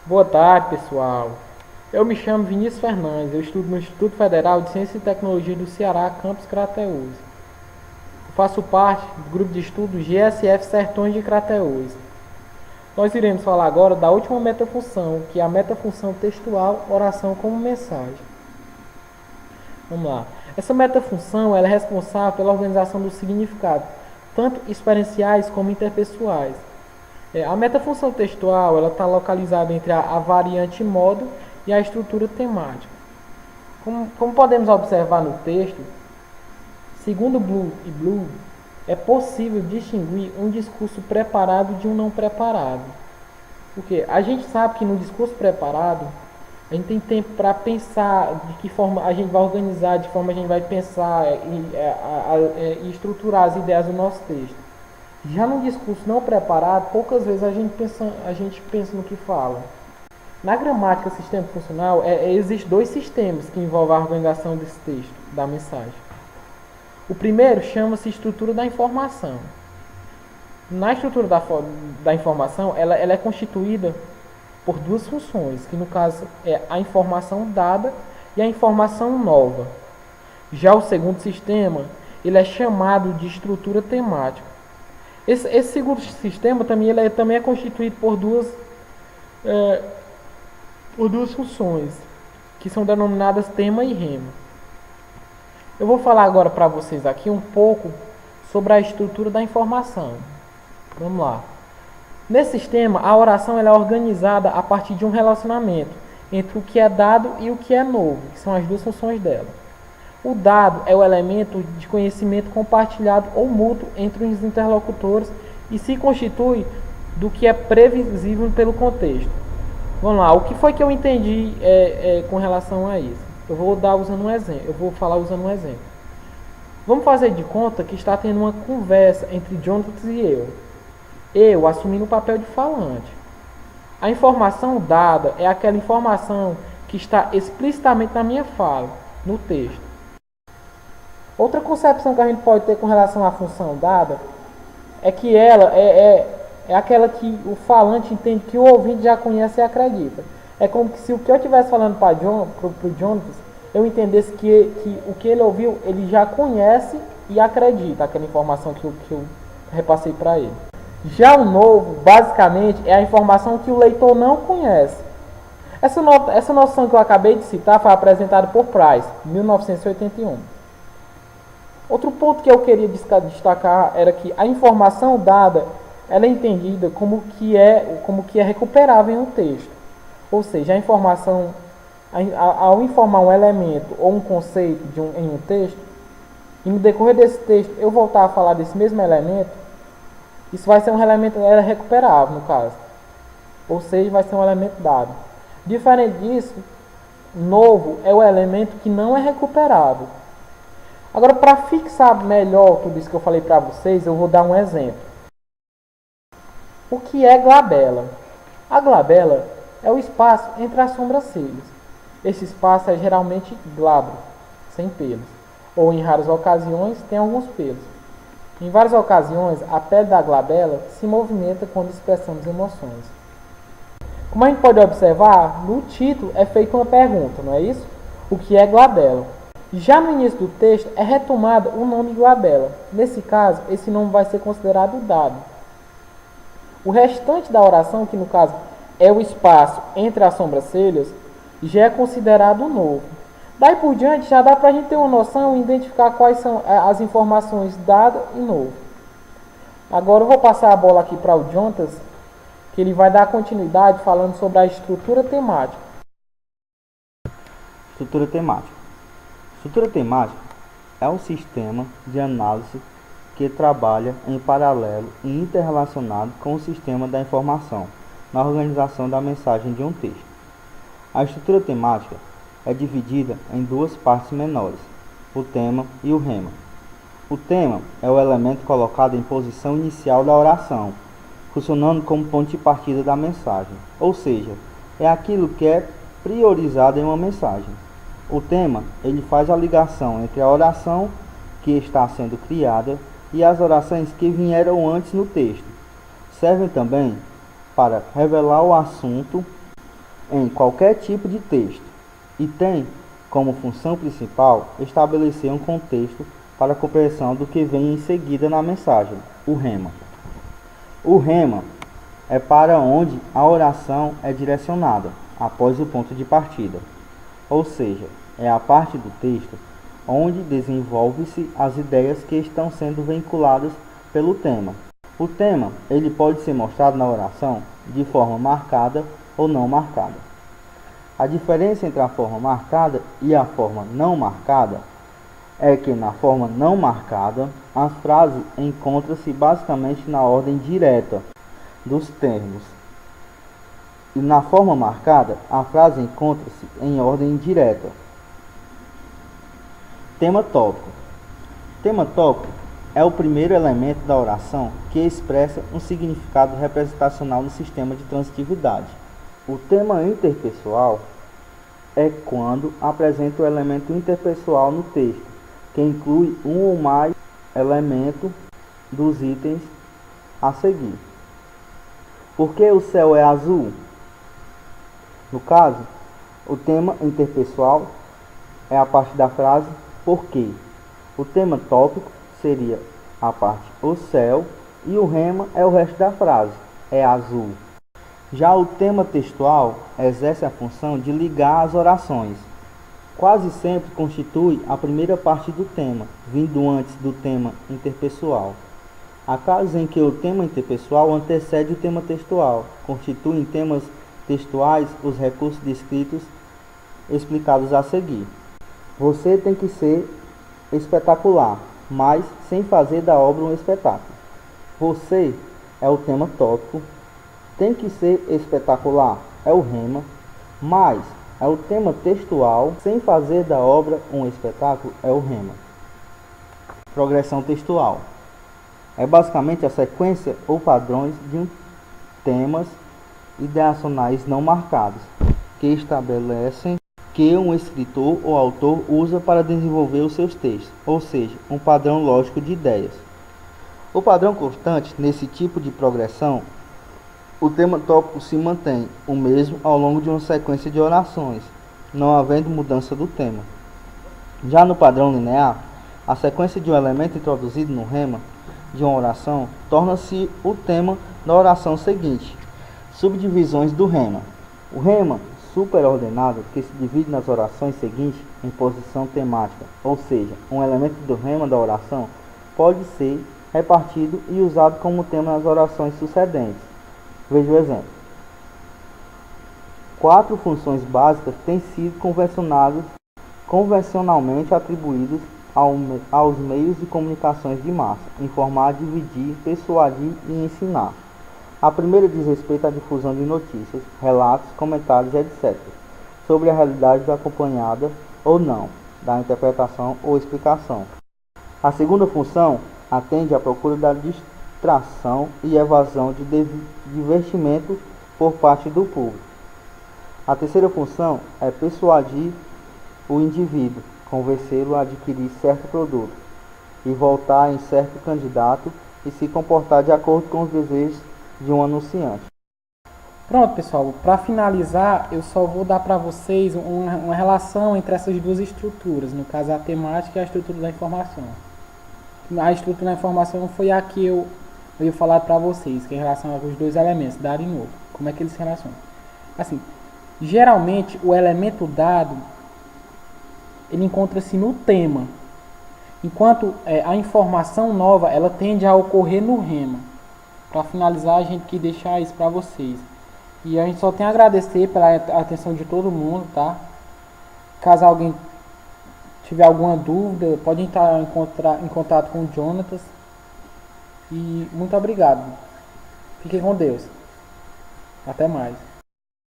Boa tarde, pessoal. Eu me chamo Vinícius Fernandes, eu estudo no Instituto Federal de Ciência e Tecnologia do Ceará, campus Crateús. Eu faço parte do grupo de estudo GSF Sertões de Crateús. Nós iremos falar agora da última metafunção, que é a metafunção textual oração como mensagem. Vamos lá. Essa metafunção ela é responsável pela organização do significado, tanto experienciais como interpessoais. A metafunção textual ela está localizada entre a variante modo e a estrutura temática. Como podemos observar no texto, segundo Blue e Blue, é possível distinguir um discurso preparado de um não preparado. Porque a gente sabe que no discurso preparado, a gente tem tempo para pensar de que forma a gente vai organizar, de forma a gente vai pensar e estruturar as ideias do nosso texto. Já no discurso não preparado, poucas vezes a gente pensa no que fala. Na gramática sistema funcional, existem dois sistemas que envolvem a organização desse texto, da mensagem. O primeiro chama-se estrutura da informação. Na estrutura da informação, ela é constituída por duas funções, que no caso é a informação dada e a informação nova. Já o segundo sistema, ele é chamado de estrutura temática. Esse segundo sistema também é constituído por duas funções, que são denominadas tema e rema. Eu vou falar agora para vocês aqui um pouco sobre a estrutura da informação. Vamos lá. Nesse sistema, a oração ela é organizada a partir de um relacionamento entre o que é dado e o que é novo, que são as duas funções dela. O dado é o elemento de conhecimento compartilhado ou mútuo entre os interlocutores e se constitui do que é previsível pelo contexto. Vamos lá, o que foi que eu entendi com relação a isso? Eu vou falar usando um exemplo. Vamos fazer de conta que está tendo uma conversa entre Jonathan e eu. Eu assumindo o papel de falante. A informação dada é aquela informação que está explicitamente na minha fala, no texto. Outra concepção que a gente pode ter com relação à função dada é que ela é aquela que o falante entende que o ouvinte já conhece e acredita. É como se o que eu estivesse falando para o Jonathan, eu entendesse que o que ele ouviu, ele já conhece e acredita, aquela informação que eu repassei para ele. Já o novo, basicamente, é a informação que o leitor não conhece. Essa noção que eu acabei de citar foi apresentada por Price, em 1981. Outro ponto que eu queria destacar era que a informação dada ela é entendida como que é recuperável em um texto. Ou seja, a informação, ao informar um elemento ou um conceito em um texto, e no decorrer desse texto eu voltar a falar desse mesmo elemento, isso vai ser um elemento recuperável, no caso. Ou seja, vai ser um elemento dado. Diferente disso, novo é o elemento que não é recuperável. Agora, para fixar melhor tudo isso que eu falei para vocês, eu vou dar um exemplo. O que é glabela? A glabela é o espaço entre as sobrancelhas. Esse espaço é geralmente glabro, sem pelos, ou em raras ocasiões tem alguns pelos. Em várias ocasiões, a pele da glabela se movimenta quando expressamos emoções. Como a gente pode observar, no título é feita uma pergunta, não é isso? O que é glabela? Já no início do texto é retomado o nome glabela. Nesse caso, esse nome vai ser considerado dado. O restante da oração, que no caso é o espaço entre as sobrancelhas, já é considerado novo. Daí por diante já dá para a gente ter uma noção e identificar quais são as informações dada e novo. Agora eu vou passar a bola aqui para o Jontas, que ele vai dar continuidade falando sobre a estrutura temática. Estrutura temática. Estrutura temática é um sistema de análise que trabalha em paralelo e interrelacionado com o sistema da informação na organização da mensagem de um texto. A estrutura temática é dividida em duas partes menores, o tema e o rema. O tema é o elemento colocado em posição inicial da oração, funcionando como ponto de partida da mensagem, ou seja, é aquilo que é priorizado em uma mensagem. O tema ele faz a ligação entre a oração que está sendo criada e as orações que vieram antes no texto. Servem também para revelar o assunto em qualquer tipo de texto e tem como função principal estabelecer um contexto para a compreensão do que vem em seguida na mensagem, o rema. O rema é para onde a oração é direcionada após o ponto de partida, ou seja, é a parte do texto onde desenvolve-se as ideias que estão sendo vinculadas pelo tema. O tema ele pode ser mostrado na oração de forma marcada ou não marcada. A diferença entre a forma marcada e a forma não marcada é que na forma não marcada, a frase encontra-se basicamente na ordem direta dos termos. E na forma marcada, a frase encontra-se em ordem indireta. Tema tópico. Tema tópico é o primeiro elemento da oração que expressa um significado representacional no sistema de transitividade. O tema interpessoal é quando apresenta o elemento interpessoal no texto, que inclui um ou mais elementos dos itens a seguir. Por que o céu é azul? No caso, o tema interpessoal é a parte da frase por quê. O tema tópico seria a parte o céu e o rema é o resto da frase, é azul. Já o tema textual exerce a função de ligar as orações. Quase sempre constitui a primeira parte do tema, vindo antes do tema interpessoal. Há casos em que o tema interpessoal antecede o tema textual, constituem temas textuais os recursos descritos explicados a seguir. Você tem que ser espetacular, mas sem fazer da obra um espetáculo. Você é o tema tópico, tem que ser espetacular, é o rema, mas é o tema textual, sem fazer da obra um espetáculo, é o rema. Progressão textual é basicamente a sequência ou padrões de temas ideacionais não marcados, que estabelecem que um escritor ou autor usa para desenvolver os seus textos, ou seja, um padrão lógico de ideias. O padrão constante nesse tipo de progressão, o tema tópico se mantém o mesmo ao longo de uma sequência de orações, não havendo mudança do tema. Já no padrão linear, a sequência de um elemento introduzido no rema de uma oração torna-se o tema da oração seguinte. Subdivisões do rema. O rema superordenado que se divide nas orações seguintes em posição temática, ou seja, um elemento do rema da oração pode ser repartido e usado como tema nas orações sucedentes. Veja o exemplo. 4 funções básicas têm sido convencionalmente atribuídas aos meios de comunicações de massa: informar, dividir, persuadir e ensinar. A primeira diz respeito à difusão de notícias, relatos, comentários, etc., sobre a realidade acompanhada ou não, da interpretação ou explicação. A segunda função atende à procura da distração e evasão de divertimento por parte do público. A terceira função é persuadir o indivíduo, convencê-lo a adquirir certo produto e votar em certo candidato e se comportar de acordo com os desejos de um anunciante. Pronto, pessoal, para finalizar, eu só vou dar para vocês uma relação entre essas duas estruturas, no caso a temática e a estrutura da informação. A estrutura da informação foi a que eu ia falar para vocês, que é em relação aos dois elementos, dado e novo. Como é que eles se relacionam? Assim, geralmente o elemento dado ele encontra-se no tema, enquanto a informação nova ela tende a ocorrer no rema. Para finalizar, a gente quer deixar isso para vocês. E a gente só tem a agradecer pela atenção de todo mundo, tá? Caso alguém tiver alguma dúvida, pode entrar em contato com o Jonatas. E muito obrigado. Fiquem com Deus. Até mais.